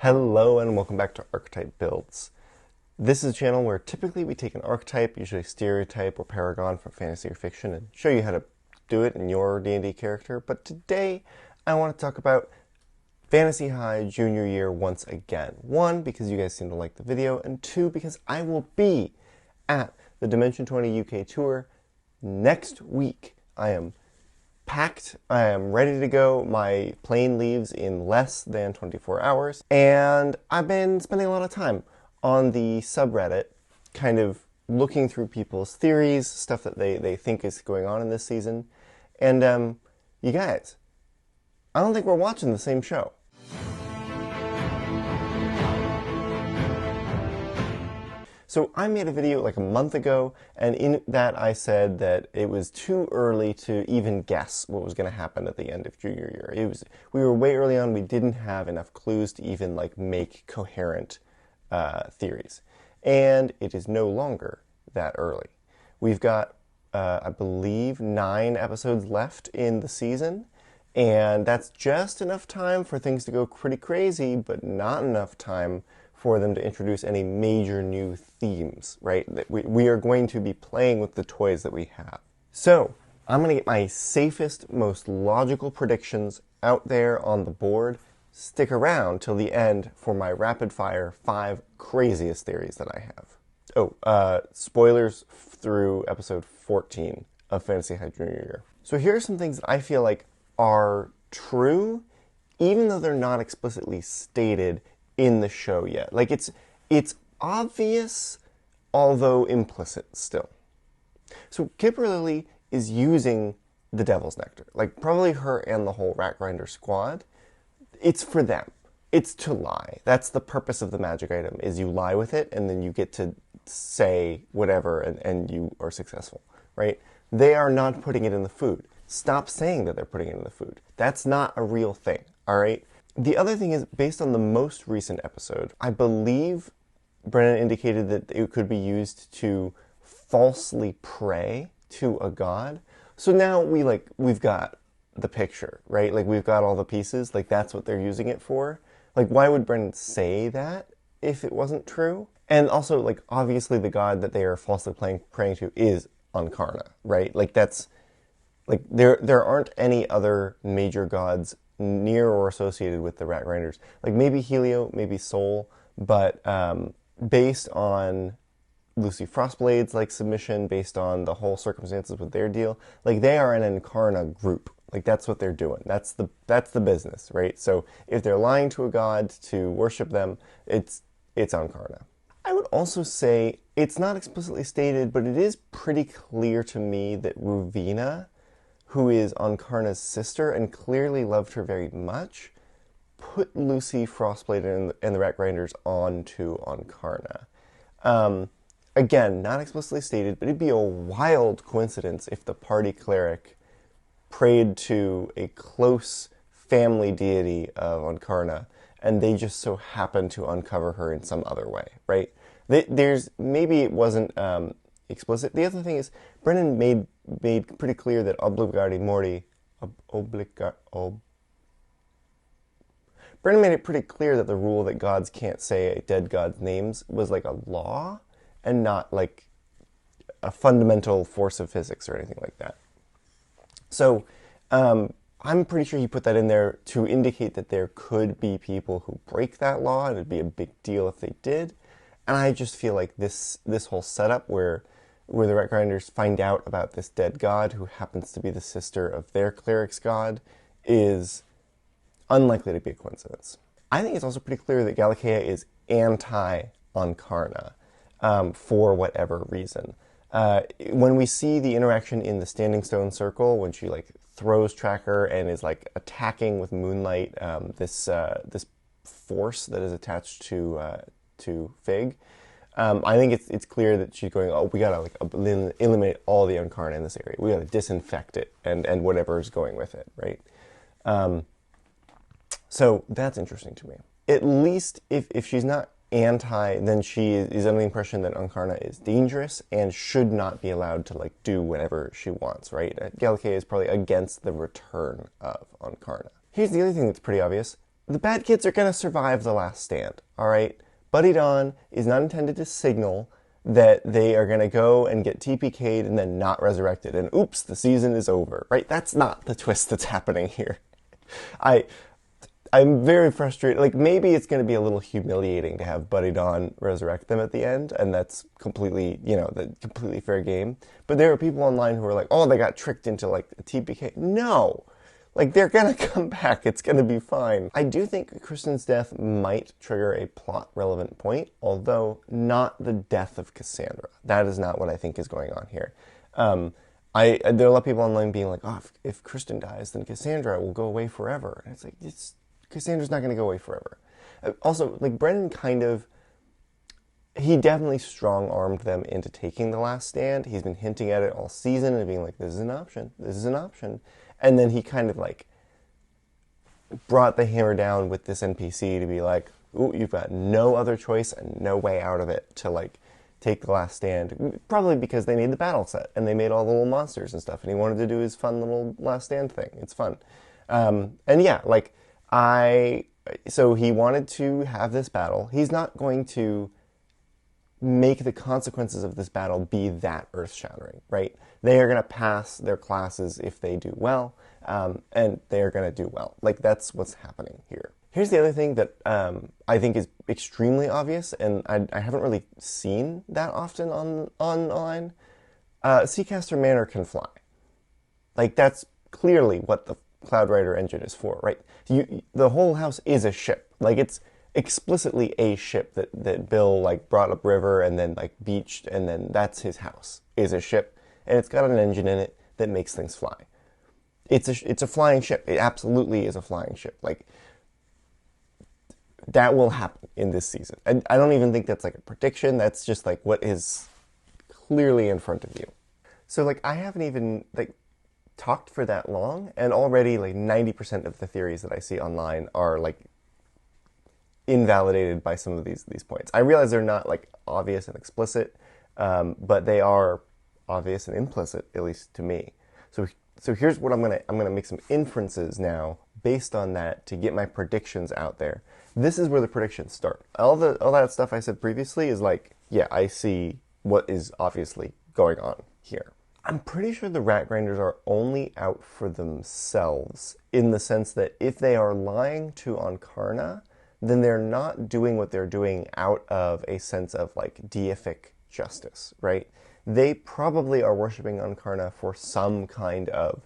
Hello and welcome back to Archetype Builds. This is a channel where typically we take an archetype, usually stereotype or paragon from fantasy or fiction, and show you how to do it in your D&D character. But today I want to talk about Fantasy High Junior Year once again. One, because you guys seem to like the video, and two, because I will be at the Dimension 20 UK tour next week. I am packed. I am ready to go. My plane leaves in less than 24 hours. And I've been spending a lot of time on the subreddit, kind of looking through people's theories, stuff that they think is going on in this season. And you guys, I don't think we're watching the same show. So I made a video like a month ago, and in that I said that it was too early to even guess what was going to happen at the end of junior year. We were way early on. We didn't have enough clues to even like make coherent theories, and it is no longer that early. We've got, I believe, 9 episodes left in the season, and that's just enough time for things to go pretty crazy, but not enough time for them to introduce any major new themes, right? That we are going to be playing with the toys that we have. So I'm going to get my safest, most logical predictions out there on the board. Stick around till the end for my rapid fire 5 craziest theories that I have. Oh, spoilers through episode 14 of Fantasy High Junior Year. So here are some things that I feel like are true, even though they're not explicitly stated in the show yet. Like it's obvious, although implicit still. So Kipper Lily is using the Devil's Nectar. Like probably her and the whole Rat Grinder squad. It's for them. It's to lie. That's the purpose of the magic item, is you lie with it and then you get to say whatever and you are successful, right? They are not putting it in the food. Stop saying that they're putting it in the food. That's not a real thing, all right? The other thing is, based on the most recent episode, I believe Brennan indicated that it could be used to falsely pray to a god. So now we've got the picture, right? Like we've got all the pieces, like that's what they're using it for. Like why would Brennan say that if it wasn't true? And also, like, obviously the god that they are falsely praying to is Ankarna, right? Like that's, like there aren't any other major gods near or associated with the Rat Grinders. Like maybe Helio, maybe Sol, but based on Lucy Frostblade's like submission, based on the whole circumstances with their deal, like they are an Ankarna group. Like that's what they're doing. That's the business, right? So if they're lying to a god to worship them, it's Ankarna. I would also say it's not explicitly stated, but it is pretty clear to me that Ruvina, who is Ankarna's sister and clearly loved her very much, put Lucy Frostblade and the Rat Grinders onto Ankarna. Again, not explicitly stated, but it'd be a wild coincidence if the party cleric prayed to a close family deity of Ankarna and they just so happened to uncover her in some other way, right? Maybe it wasn't explicit. The other thing is, Brennan made pretty clear that Brennan made it pretty clear that the rule that gods can't say a dead god's names was like a law and not like a fundamental force of physics or anything like that. So I'm pretty sure he put that in there to indicate that there could be people who break that law and it'd be a big deal if they did. And I just feel like this whole setup where the Rat Grinders find out about this dead god who happens to be the sister of their cleric's god is unlikely to be a coincidence. I think it's also pretty clear that Galatea is anti-Ankarna for whatever reason. When we see the interaction in the Standing Stone Circle, when she like throws Tracker and is like attacking with Moonlight, this force that is attached to Fig, I think it's clear that she's going, oh, we gotta like eliminate all the Ankarna in this area. We gotta disinfect it and whatever is going with it, right? So that's interesting to me. At least if she's not anti, then she is under the impression that Ankarna is dangerous and should not be allowed to like do whatever she wants, right? Galatea is probably against the return of Ankarna. Here's the other thing that's pretty obvious. the bad kids are going to survive the last stand, all right? Buddy Dawn is not intended to signal that they are going to go and get TPK'd and then not resurrected, and oops, the season is over, right? That's not the twist that's happening here. I'm very frustrated. Like, maybe it's going to be a little humiliating to have Buddy Dawn resurrect them at the end, and that's completely, the completely fair game. But there are people online who are like, oh, they got tricked into, like, a TPK. No! Like, they're gonna come back. It's gonna be fine. I do think Kristen's death might trigger a plot-relevant point, although not the death of Cassandra. That is not what I think is going on here. There are a lot of people online being like, oh, if Kristen dies, then Cassandra will go away forever. And it's like, Cassandra's not gonna go away forever. Also, like, Brennan he definitely strong-armed them into taking the last stand. He's been hinting at it all season and being like, this is an option, this is an option. And then he kind of like brought the hammer down with this NPC to be like, ooh, you've got no other choice and no way out of it to like take the last stand. Probably because they made the battle set and they made all the little monsters and stuff and he wanted to do his fun little last stand thing. It's fun. And yeah, like so he wanted to have this battle. He's not going to make the consequences of this battle be that earth-shattering, right? They are going to pass their classes if they do well, and they are going to do well. Like, that's what's happening here. Here's the other thing that I think is extremely obvious, and I haven't really seen that often online. Seacaster Manor can fly. Like, that's clearly what the Cloud Rider engine is for, right? The whole house is a ship. Like, it's explicitly a ship that Bill like brought upriver and then like beached, and then that's his house, is a ship, and it's got an engine in it that makes things fly. It's a flying ship. It absolutely is a flying ship. Like, that will happen in this season. I don't even think that's like a prediction. That's just like what is clearly in front of you. So like, I haven't even like talked for that long, and already like 90% of the theories that I see online are like invalidated by some of these points. I realize they're not like obvious and explicit, but they are obvious and implicit, at least to me. So here's what I'm gonna make some inferences now based on that to get my predictions out there. This is where the predictions start. All that stuff I said previously is like, yeah, I see what is obviously going on here. I'm pretty sure the Rat Grinders are only out for themselves, in the sense that if they are lying to Ankarna, then they're not doing what they're doing out of a sense of like deific justice, right? They probably are worshiping Ankarna for some kind of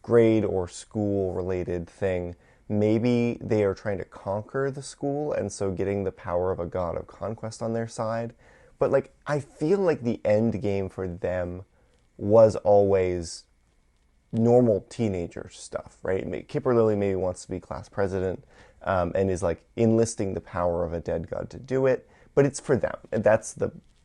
grade or school related thing. Maybe they are trying to conquer the school and so getting the power of a god of conquest on their side. But like, I feel like the end game for them was always normal teenager stuff, right? Kipper Lily maybe wants to be class president, and is like enlisting the power of a dead god to do it, but it's for them. And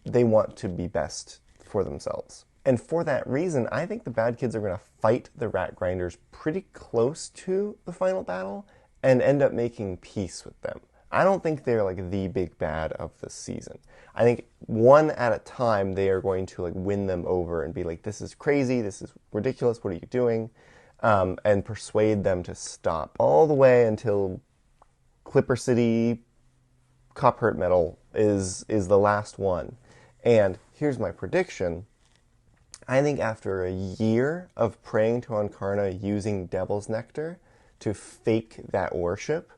they want to be best for themselves. And for that reason, I think the bad kids are going to fight the Rat Grinders pretty close to the final battle and end up making peace with them. I don't think they're like the big bad of the season. I think one at a time they are going to like win them over and be like, this is crazy, this is ridiculous, what are you doing? And persuade them to stop all the way until Clipper City Copper Metal is the last one. And here's my prediction. I think after a year of praying to Ankarna using Devil's Nectar to fake that worship,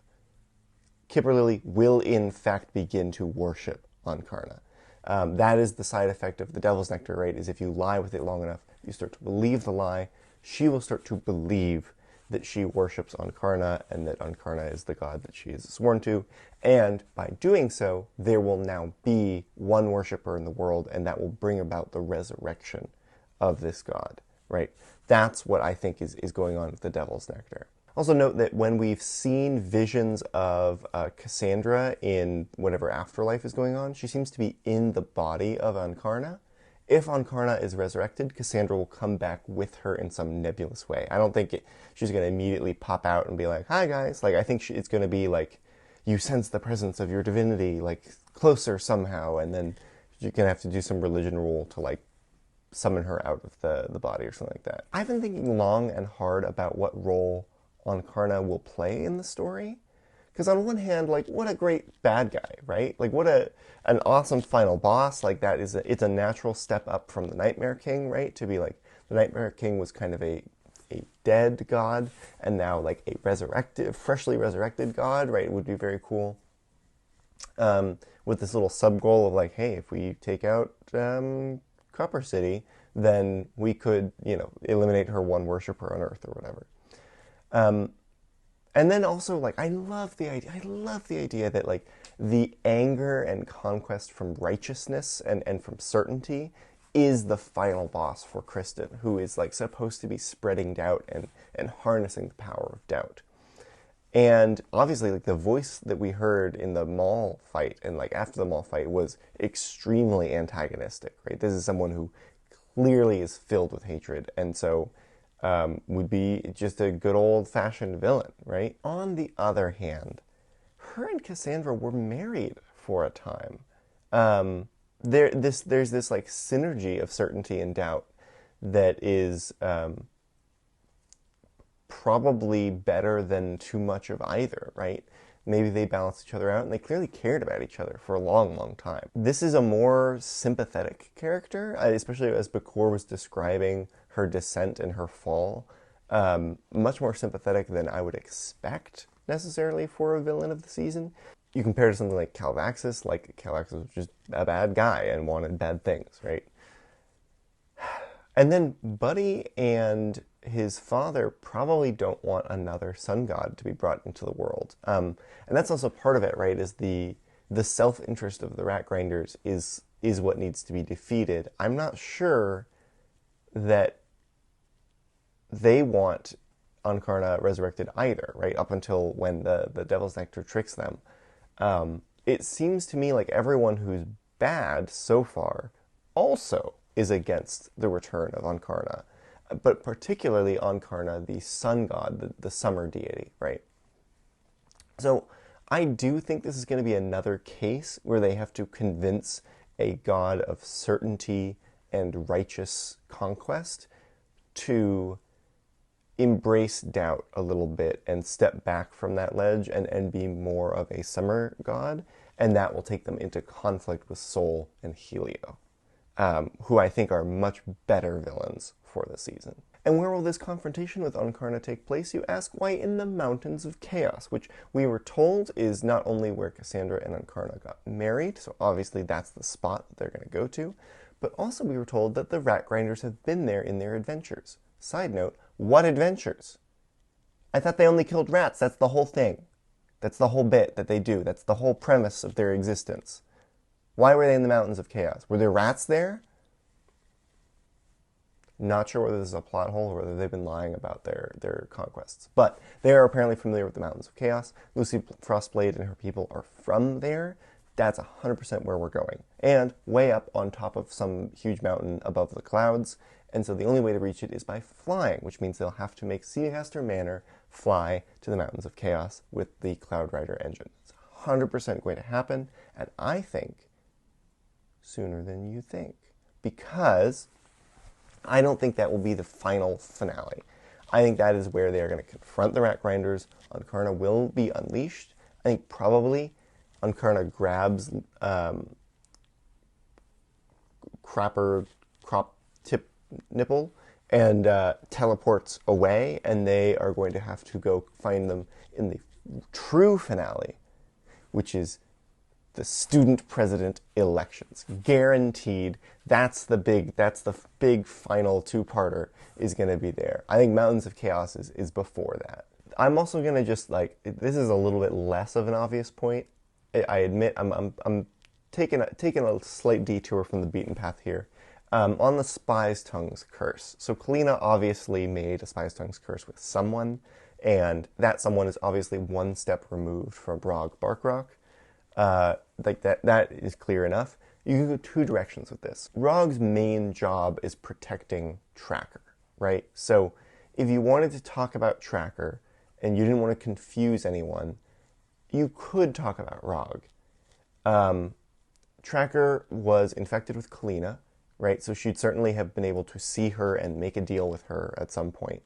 Kipper Lily will in fact begin to worship Ankarna. That is the side effect of the Devil's Nectar, right? Is if you lie with it long enough, you start to believe the lie, she will start to believe that she worships Ankarna and that Ankarna is the god that she is sworn to. And by doing so, there will now be one worshiper in the world, and that will bring about the resurrection of this god, right? That's what I think is going on with the Devil's Nectar. Also note that when we've seen visions of Cassandra in whatever afterlife is going on, she seems to be in the body of Ankarna. If Ankarna is resurrected, Cassandra will come back with her in some nebulous way. I don't think she's going to immediately pop out and be like, hi guys. Like, I think it's going to be like, you sense the presence of your divinity, like, closer somehow, and then you're going to have to do some religion rule to, like, summon her out of the body or something like that. I've been thinking long and hard about what role Ankarna will play in the story, Because on one hand, like, what a great bad guy, right? Like, what an awesome final boss. Like, it's a natural step up from the Nightmare King, right? To be like, the Nightmare King was kind of a dead god, and now like a freshly resurrected god, right? It would be very cool. With this little sub goal of like, hey, if we take out Copper City, then we could, eliminate her one worshiper on Earth or whatever. And then also, like, I love the idea that, like, the anger and conquest from righteousness and from certainty is the final boss for Kristen, who is, like, supposed to be spreading doubt and harnessing the power of doubt. And obviously, like, the voice that we heard in the mall fight and, like, after the mall fight was extremely antagonistic, right? This is someone who clearly is filled with hatred, and so would be just a good old-fashioned villain, right? On the other hand, her and Cassandra were married for a time. There's this like synergy of certainty and doubt that is probably better than too much of either, right? Maybe they balanced each other out, and they clearly cared about each other for a long, long time. This is a more sympathetic character, especially as Bakor was describing her descent and her fall. Much more sympathetic than I would expect, necessarily, for a villain of the season. You compare to something like Calvaxis, was just a bad guy and wanted bad things, right? And then Buddy and his father probably don't want another sun god to be brought into the world. And that's also part of it, right? Is the self-interest of the Rat Grinders is what needs to be defeated. I'm not sure that they want Ankarna resurrected either, right? Up until when the Devil's Nectar tricks them. It seems to me like everyone who's bad so far also is against the return of Ankarna, but particularly Ankarna, the sun god, the summer deity, right? So I do think this is going to be another case where they have to convince a god of certainty and righteous conquest to embrace doubt a little bit and step back from that ledge and be more of a summer god, and that will take them into conflict with Sol and Helio, who I think are much better villains for the season. And where will this confrontation with Ankarna take place, you ask? Why, in the Mountains of Chaos, which we were told is not only where Cassandra and Ankarna got married, so obviously that's the spot that they're going to go to, but also we were told that the Rat Grinders have been there in their adventures. Side note, what adventures? I thought they only killed rats. That's the whole thing. That's the whole bit that they do. That's the whole premise of their existence. Why were they in the Mountains of Chaos? Were there rats there? Not sure whether this is a plot hole or whether they've been lying about their conquests. But they are apparently familiar with the Mountains of Chaos. Lucy Frostblade and her people are from there. That's 100% where we're going. And way up on top of some huge mountain above the clouds. And so the only way to reach it is by flying, which means they'll have to make Seacaster Manor fly to the Mountains of Chaos with the Cloud Rider engine. It's 100% going to happen, and I think sooner than you think. Because I don't think that will be the final finale. I think that is where they are going to confront the Rat Grinders. Ankarna will be unleashed. I think probably Ankarna grabs Crop Tip Nipple and teleports away, and they are going to have to go find them in the true finale, which is the student president elections. Guaranteed. That's the big final two-parter is going to be there. I think Mountains of Chaos is before that. I'm also going to just, like, this is a little bit less of an obvious point. I admit I'm taking a slight detour from the beaten path here. On the Spy's Tongues curse. So Kalina obviously made a Spy's Tongues curse with someone, and that someone is obviously one step removed from Brog Barkrock. Like that is clear enough. You can go two directions with this. Rog's main job is protecting Tracker, right? So if you wanted to talk about Tracker and you didn't want to confuse anyone, you could talk about Rog. Tracker was infected with Kalina, right? So she'd certainly have been able to see her and make a deal with her at some point.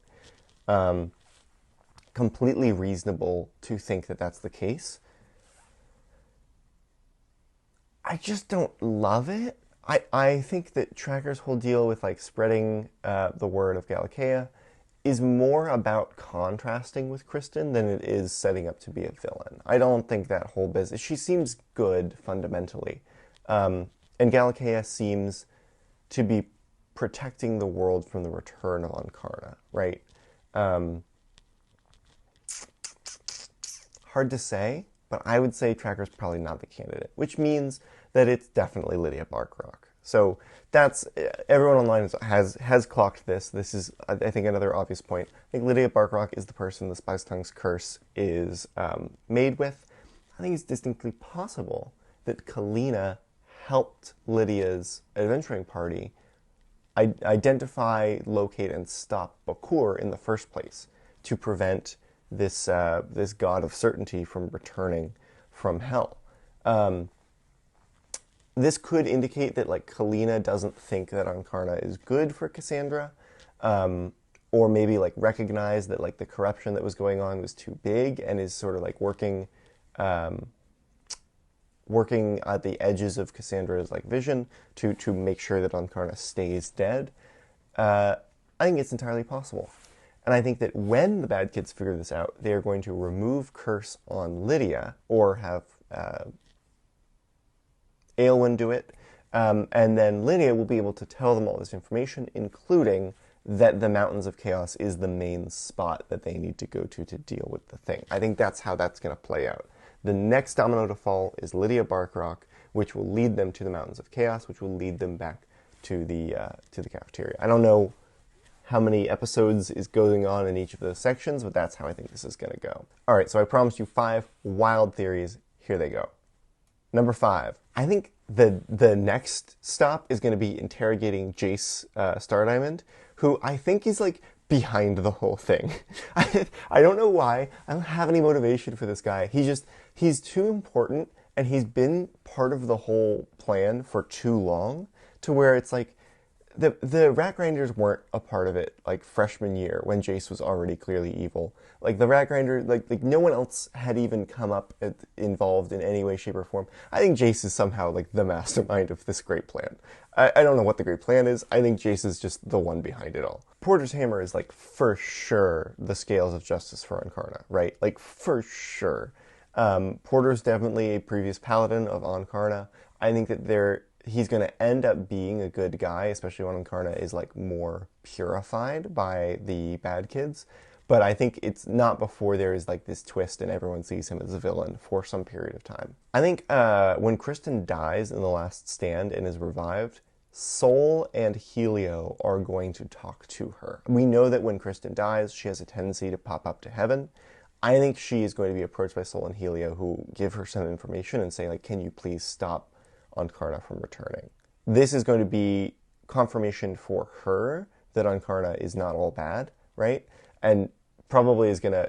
completely reasonable to think that that's the case. I just don't love it. I think that Tracker's whole deal with like spreading the word of Galatea is more about contrasting with Kristen than it is setting up to be a villain. I don't think that whole business. She seems good fundamentally, and Galatea seems to be protecting the world from the return of Ankarna, right? Hard to say, but I would say Tracker's probably not the candidate, which means that it's definitely Lydia Barkrock. So that's, everyone online has clocked this. This is, I think, another obvious point. I think Lydia Barkrock is the person the Spice Tongue's curse is made with. I think it's distinctly possible that Kalina helped Lydia's adventuring party identify, locate, and stop Bakur in the first place to prevent this this god of certainty from returning from hell. This could indicate that like Kalina doesn't think that Ankarna is good for Cassandra, or maybe like recognize that like the corruption that was going on was too big and is sort of like working at the edges of Cassandra's like vision to make sure that Ankarna stays dead. I think it's entirely possible. And I think that when the bad kids figure this out, they are going to remove curse on Lydia or have Aelwyn do it. And then Lydia will be able to tell them all this information, including that the Mountains of Chaos is the main spot that they need to go to deal with the thing. I think that's how that's going to play out. The next domino to fall is Lydia Barkrock, which will lead them to the Mountains of Chaos, which will lead them back to the cafeteria. I don't know how many episodes is going on in each of those sections, but that's how I think this is going to go. All right, so I promised you 5 wild theories. Here they go. Number 5. I think the next stop is going to be interrogating Jace Stardiamond, who I think is like behind the whole thing. I don't know why. I don't have any motivation for this guy. He's too important, and he's been part of the whole plan for too long to where it's like, the Rat Grinders weren't a part of it, like, freshman year, when Jace was already clearly evil. Like, the Rat Grinder, like no one else had even come up involved in any way, shape, or form. I think Jace is somehow, like, the mastermind of this great plan. I don't know what the great plan is. I think Jace is just the one behind it all. Porter's Hammer is, like, for sure the scales of justice for Ankarna, right? Like, for sure. Porter's definitely a previous paladin of Ankarna. I think that he's going to end up being a good guy, especially when Ankarna is like more purified by the bad kids. But I think it's not before there is like this twist and everyone sees him as a villain for some period of time. I think when Kristen dies in the last stand and is revived, Sol and Helio are going to talk to her. We know that when Kristen dies, she has a tendency to pop up to heaven. I think she is going to be approached by Sol and Helio, who give her some information and say, like, can you please stop Ankarna from returning? This is going to be confirmation for her that Ankarna is not all bad, right? And probably is gonna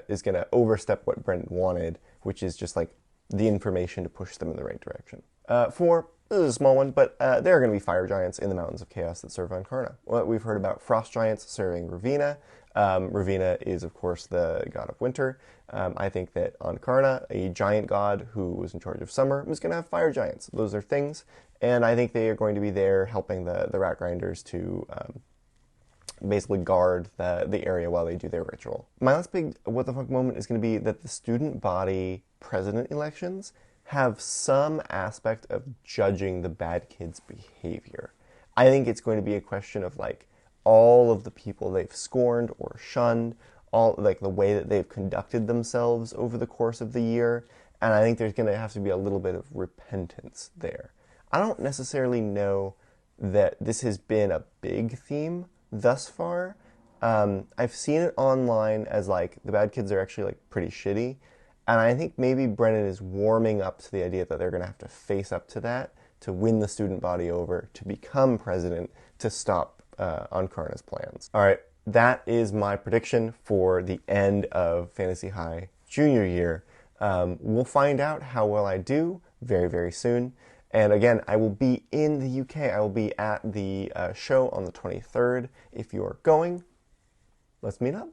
overstep what Brendan wanted, which is just like the information to push them in the right direction. 4, this is a small one, but there are going to be fire giants in the Mountains of Chaos that serve Ankarna. Well, we've heard about frost giants serving Ravina. Ravina is, of course, the god of winter. I think that Ankarna, a giant god who was in charge of summer, was going to have fire giants. Those are things, and I think they are going to be there helping the Rat Grinders to basically guard the area while they do their ritual. My last big what the fuck moment is going to be that the student body president elections have some aspect of judging the bad kids' behavior. I think it's going to be a question of like all of the people they've scorned or shunned, all like the way that they've conducted themselves over the course of the year, and I think there's going to have to be a little bit of repentance there. I don't necessarily know that this has been a big theme thus far. I've seen it online as like the bad kids are actually like pretty shitty, and I think maybe Brennan is warming up to the idea that they're going to have to face up to that to win the student body over, to become president, to stop Ankarna's plans. All right, that is my prediction for the end of Fantasy High junior year. We'll find out how well I do very, very soon. And again, I will be in the UK. I will be at the show on the 23rd. If you're going, let's meet up.